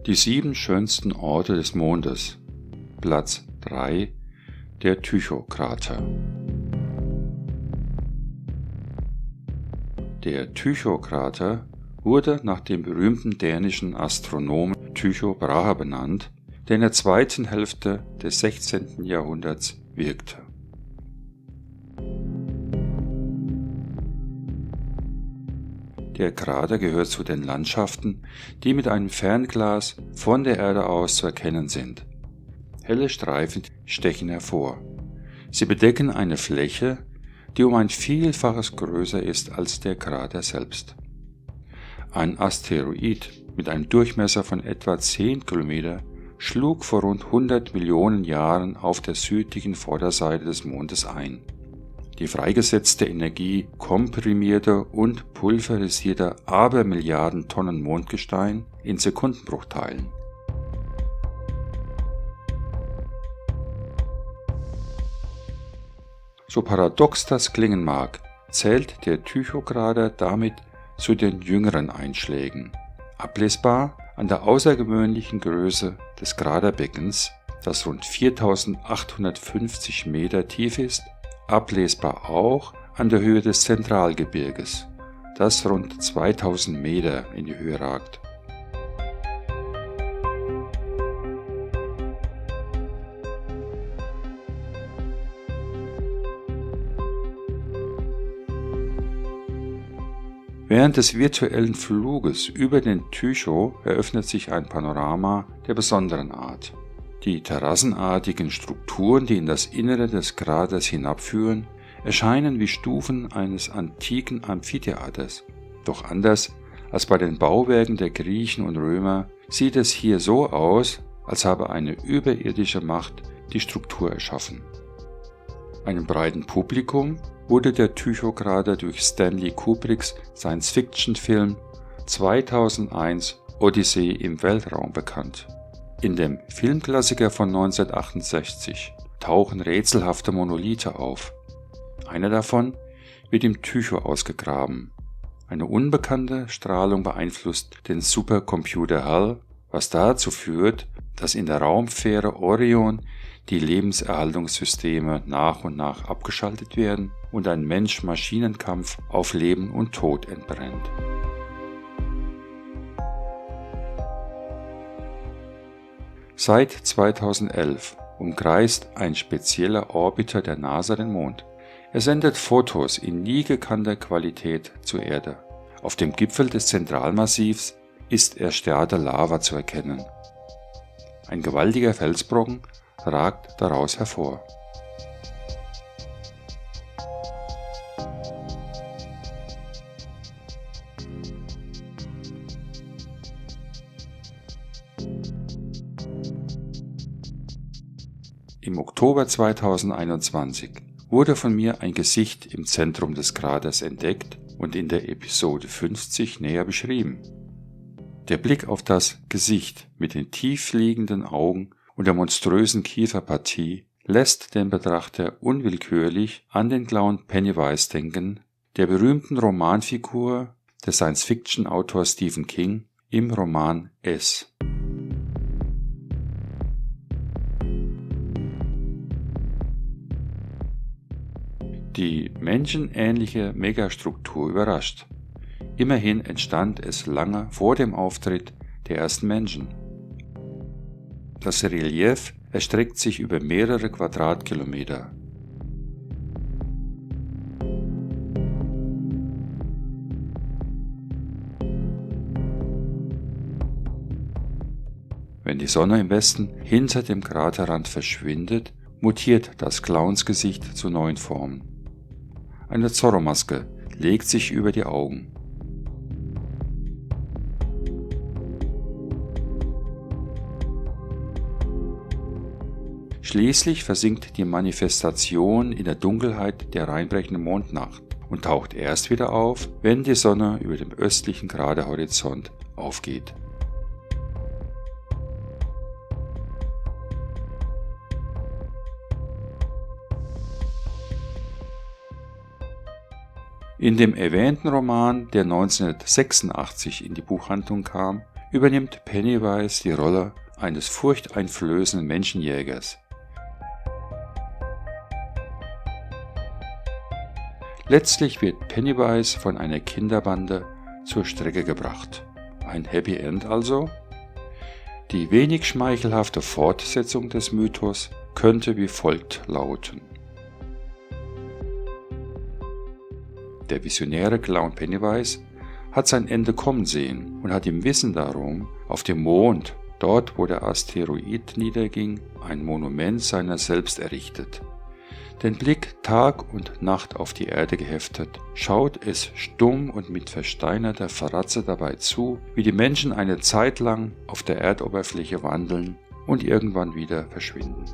Die 7 schönsten Orte des Mondes. Platz 3. Der Tycho-Krater. Der Tycho-Krater wurde nach dem berühmten dänischen Astronomen Tycho Brahe benannt, der in der zweiten Hälfte des 16. Jahrhunderts wirkte. Der Krater gehört zu den Landschaften, die mit einem Fernglas von der Erde aus zu erkennen sind. Helle Streifen stechen hervor. Sie bedecken eine Fläche, die um ein Vielfaches größer ist als der Krater selbst. Ein Asteroid mit einem Durchmesser von etwa 10 Kilometer schlug vor rund 100 Millionen Jahren auf der südlichen Vorderseite des Mondes ein. Die freigesetzte Energie komprimierter und pulverisierter Abermilliarden Tonnen Mondgestein in Sekundenbruchteilen. So paradox das klingen mag, zählt der Tycho-Krater damit zu den jüngeren Einschlägen, ablesbar an der außergewöhnlichen Größe des Kraterbeckens, das rund 4850 Meter tief ist, ablesbar auch an der Höhe des Zentralgebirges, das rund 2000 Meter in die Höhe ragt. Während des virtuellen Fluges über den Tycho eröffnet sich ein Panorama der besonderen Art. Die terrassenartigen Strukturen, die in das Innere des Kraters hinabführen, erscheinen wie Stufen eines antiken Amphitheaters. Doch anders als bei den Bauwerken der Griechen und Römer sieht es hier so aus, als habe eine überirdische Macht die Struktur erschaffen. Einem breiten Publikum wurde der Tycho-Krater durch Stanley Kubricks Science-Fiction-Film 2001 Odyssee im Weltraum bekannt. In dem Filmklassiker von 1968 tauchen rätselhafte Monolithe auf. Einer davon wird im Tycho ausgegraben. Eine unbekannte Strahlung beeinflusst den Supercomputer HAL, was dazu führt, dass in der Raumfähre Orion die Lebenserhaltungssysteme nach und nach abgeschaltet werden und ein Mensch-Maschinen-Kampf auf Leben und Tod entbrennt. Seit 2011 umkreist ein spezieller Orbiter der NASA den Mond. Er sendet Fotos in nie gekannter Qualität zur Erde. Auf dem Gipfel des Zentralmassivs ist erstarrte Lava zu erkennen. Ein gewaltiger Felsbrocken ragt daraus hervor. Im Oktober 2021 wurde von mir ein Gesicht im Zentrum des Kraters entdeckt und in der Episode 50 näher beschrieben. Der Blick auf das Gesicht mit den tief liegenden Augen und der monströsen Kieferpartie lässt den Betrachter unwillkürlich an den Clown Pennywise denken, der berühmten Romanfigur des Science-Fiction-Autors Stephen King im Roman S. Die menschenähnliche Megastruktur überrascht. Immerhin entstand es lange vor dem Auftritt der ersten Menschen. Das Relief erstreckt sich über mehrere Quadratkilometer. Wenn die Sonne im Westen hinter dem Kraterrand verschwindet, mutiert das Clownsgesicht zu neuen Formen. Eine Zorro-Maske legt sich über die Augen. Schließlich versinkt die Manifestation in der Dunkelheit der hereinbrechenden Mondnacht und taucht erst wieder auf, wenn die Sonne über dem östlichen Kraterhorizont aufgeht. In dem erwähnten Roman, der 1986 in die Buchhandlung kam, übernimmt Pennywise die Rolle eines furchteinflößenden Menschenjägers. Letztlich wird Pennywise von einer Kinderbande zur Strecke gebracht. Ein Happy End also? Die wenig schmeichelhafte Fortsetzung des Mythos könnte wie folgt lauten. Der visionäre Clown Pennywise hat sein Ende kommen sehen und hat im Wissen darum auf dem Mond, dort wo der Asteroid niederging, ein Monument seiner selbst errichtet. Den Blick Tag und Nacht auf die Erde geheftet, schaut es stumm und mit versteinerter Fratze dabei zu, wie die Menschen eine Zeit lang auf der Erdoberfläche wandeln und irgendwann wieder verschwinden.